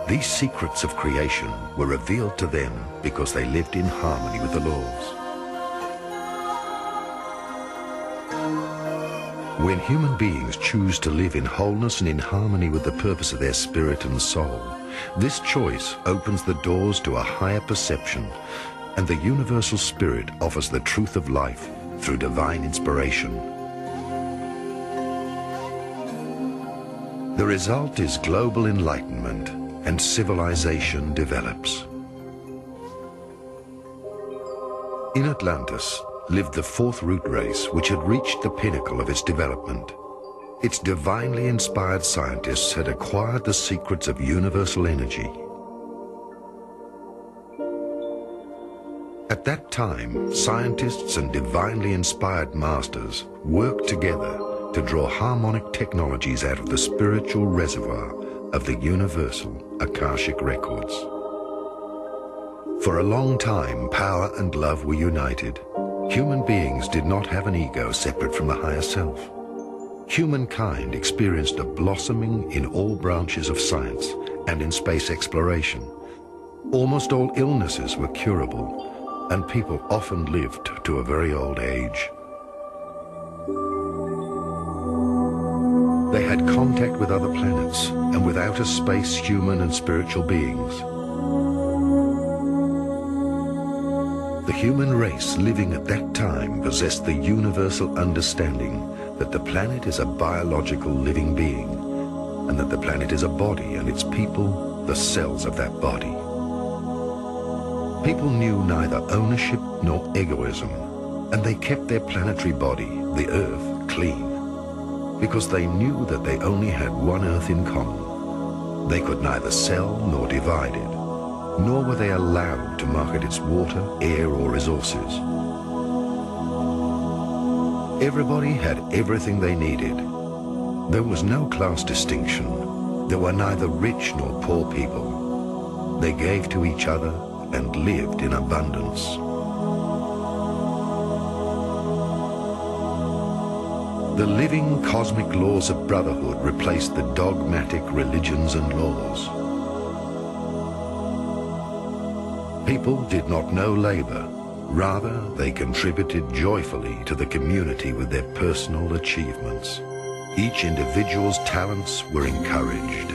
These secrets of creation were revealed to them because they lived in harmony with the laws. When human beings choose to live in wholeness and in harmony with the purpose of their spirit and soul, this choice opens the doors to a higher perception, and the universal spirit offers the truth of life through divine inspiration. The result is global enlightenment, and civilization develops. In Atlantis lived the fourth root race, which had reached the pinnacle of its development. Its divinely inspired scientists had acquired the secrets of universal energy. At that time, scientists and divinely inspired masters worked together to draw harmonic technologies out of the spiritual reservoir of the universal Akashic records. For a long time, power and love were united. Human beings did not have an ego separate from the higher self. Humankind experienced a blossoming in all branches of science and in space exploration. Almost all illnesses were curable, and people often lived to a very old age. They had contact with other planets and with outer space human and spiritual beings. The human race living at that time possessed the universal understanding that the planet is a biological living being, and that the planet is a body and its people the cells of that body. People knew neither ownership nor egoism, and they kept their planetary body, the Earth, clean, because they knew that they only had one Earth in common. They could neither sell nor divide it, nor were they allowed to market its water, air, or resources. Everybody had everything they needed. There was no class distinction. There were neither rich nor poor people. They gave to each other and lived in abundance. The living cosmic laws of brotherhood replaced the dogmatic religions and laws. People did not know labor. Rather, they contributed joyfully to the community with their personal achievements. Each individual's talents were encouraged.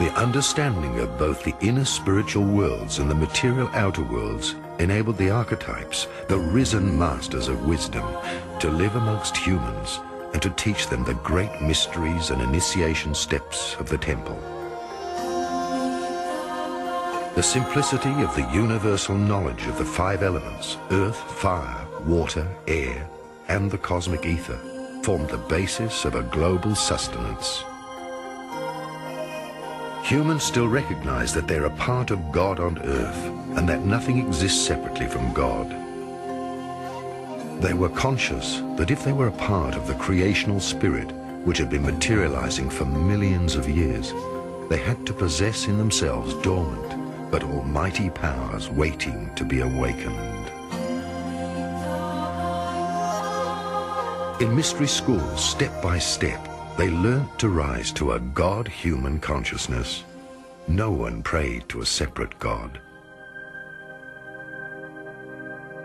The understanding of both the inner spiritual worlds and the material outer worlds enabled the archetypes, the risen masters of wisdom, to live amongst humans and to teach them the great mysteries and initiation steps of the temple. The simplicity of the universal knowledge of the five elements, earth, fire, water, air, and the cosmic ether, formed the basis of a global sustenance. Humans still recognize that they're a part of God on earth, and that nothing exists separately from God. They were conscious that if they were a part of the creational spirit, which had been materializing for millions of years, they had to possess in themselves dormant but almighty powers waiting to be awakened. In mystery schools, step by step, they learnt to rise to a God-human consciousness. No one prayed to a separate God.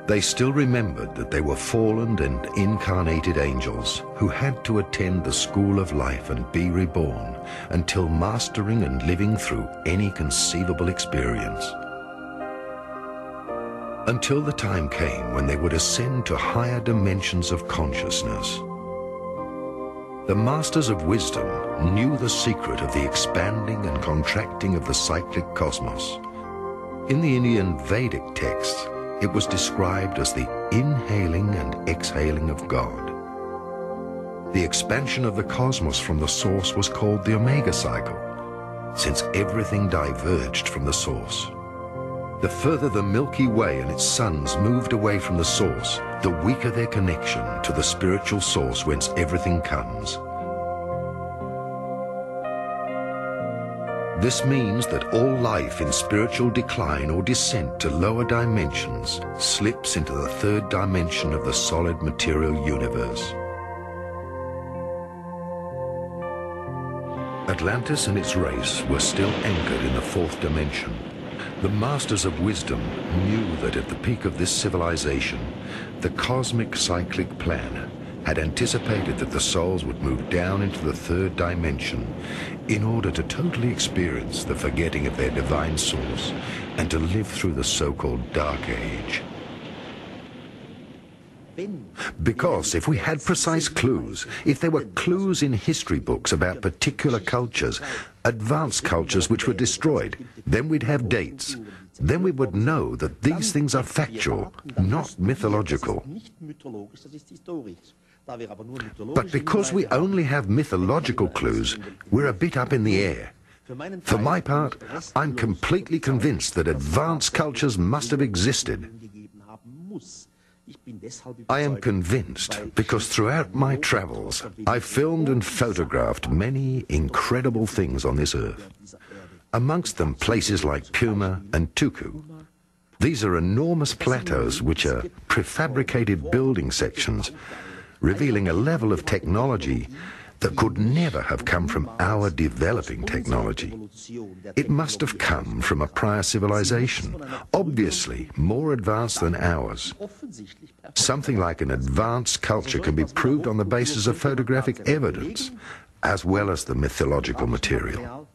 They still remembered that they were fallen and incarnated angels who had to attend the school of life and be reborn until mastering and living through any conceivable experience. Until the time came when they would ascend to higher dimensions of consciousness. The masters of wisdom knew the secret of the expanding and contracting of the cyclic cosmos. In the Indian Vedic texts, it was described as the inhaling and exhaling of God. The expansion of the cosmos from the source was called the Omega cycle, since everything diverged from the source. The further the Milky Way and its suns moved away from the source, the weaker their connection to the spiritual source whence everything comes. This means that all life in spiritual decline or descent to lower dimensions slips into the third dimension of the solid material universe. Atlantis and its race were still anchored in the fourth dimension. The Masters of Wisdom knew that at the peak of this civilization, the cosmic cyclic plan had anticipated that the souls would move down into the third dimension in order to totally experience the forgetting of their divine source and to live through the so-called Dark Age. Because if we had precise clues, if there were clues in history books about particular cultures, advanced cultures which were destroyed, then we'd have dates. Then we would know that these things are factual, not mythological. But because we only have mythological clues, we're a bit up in the air. For my part, I'm completely convinced that advanced cultures must have existed. I am convinced because throughout my travels, I filmed and photographed many incredible things on this earth. Amongst them places like Puma and Tuku. These are enormous plateaus which are prefabricated building sections, revealing a level of technology that could never have come from our developing technology. It must have come from a prior civilization, obviously more advanced than ours. Something like an advanced culture can be proved on the basis of photographic evidence, as well as the mythological material.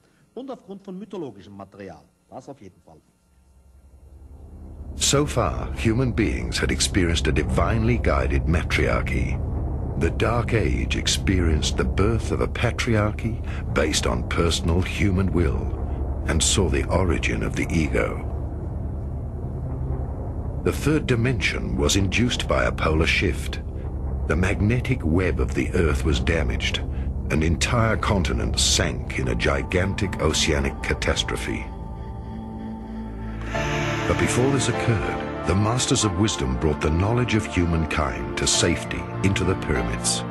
So far, human beings had experienced a divinely guided matriarchy. The Dark Age experienced the birth of a patriarchy based on personal human will and saw the origin of the ego. The third dimension was induced by a polar shift. The magnetic web of the Earth was damaged, and entire continents sank in a gigantic oceanic catastrophe. But before this occurred, the Masters of Wisdom brought the knowledge of humankind to safety into the pyramids.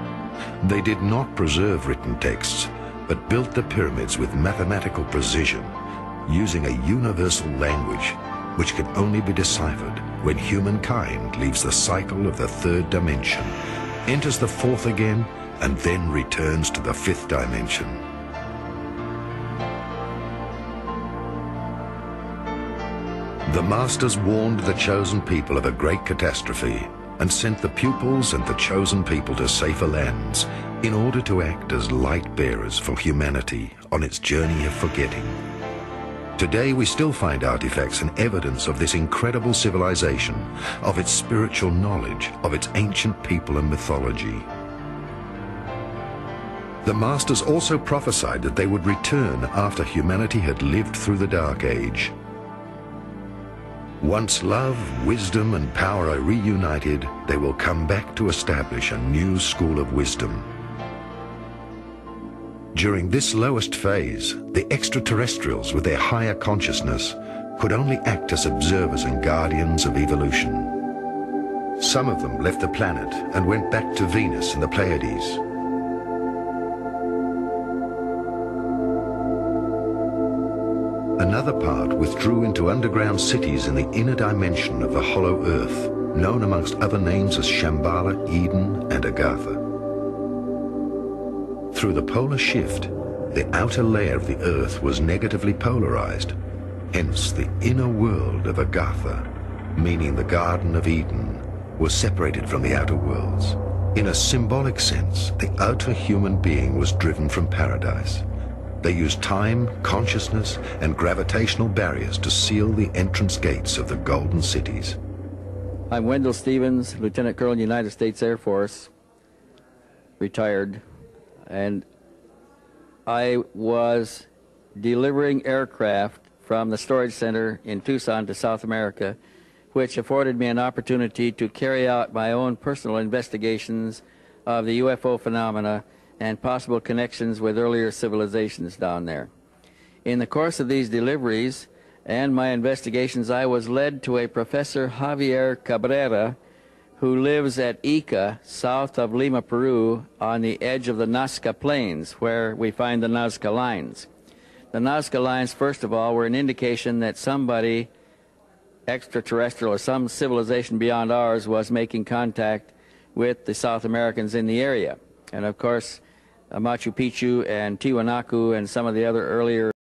They did not preserve written texts, but built the pyramids with mathematical precision, using a universal language which can only be deciphered when humankind leaves the cycle of the third dimension, enters the fourth again, and then returns to the fifth dimension. The Masters warned the chosen people of a great catastrophe and sent the pupils and the chosen people to safer lands in order to act as light bearers for humanity on its journey of forgetting. Today we still find artifacts and evidence of this incredible civilization, of its spiritual knowledge, of its ancient people and mythology. The Masters also prophesied that they would return after humanity had lived through the Dark Age. Once love, wisdom, and power are reunited, they will come back to establish a new school of wisdom. During this lowest phase, the extraterrestrials with their higher consciousness could only act as observers and guardians of evolution. Some of them left the planet and went back to Venus and the Pleiades. Another part withdrew into underground cities in the inner dimension of the hollow earth, known amongst other names as Shambhala, Eden, and Agartha. Through the polar shift, the outer layer of the earth was negatively polarized, hence the inner world of Agartha, meaning the Garden of Eden, was separated from the outer worlds. In a symbolic sense, the outer human being was driven from paradise. They used time, consciousness, and gravitational barriers to seal the entrance gates of the golden cities. I'm Wendell Stevens, Lieutenant Colonel, United States Air Force, retired, and I was delivering aircraft from the storage center in Tucson to South America, which afforded me an opportunity to carry out my own personal investigations of the UFO phenomena and possible connections with earlier civilizations down there. In the course of these deliveries and my investigations, I was led to a Professor Javier Cabrera, who lives at Ica, south of Lima, Peru, on the edge of the Nazca Plains, where we find the Nazca Lines. The Nazca Lines, first of all, were an indication that somebody extraterrestrial or some civilization beyond ours was making contact with the South Americans in the area. And of course, Machu Picchu and Tiwanaku and some of the other earlier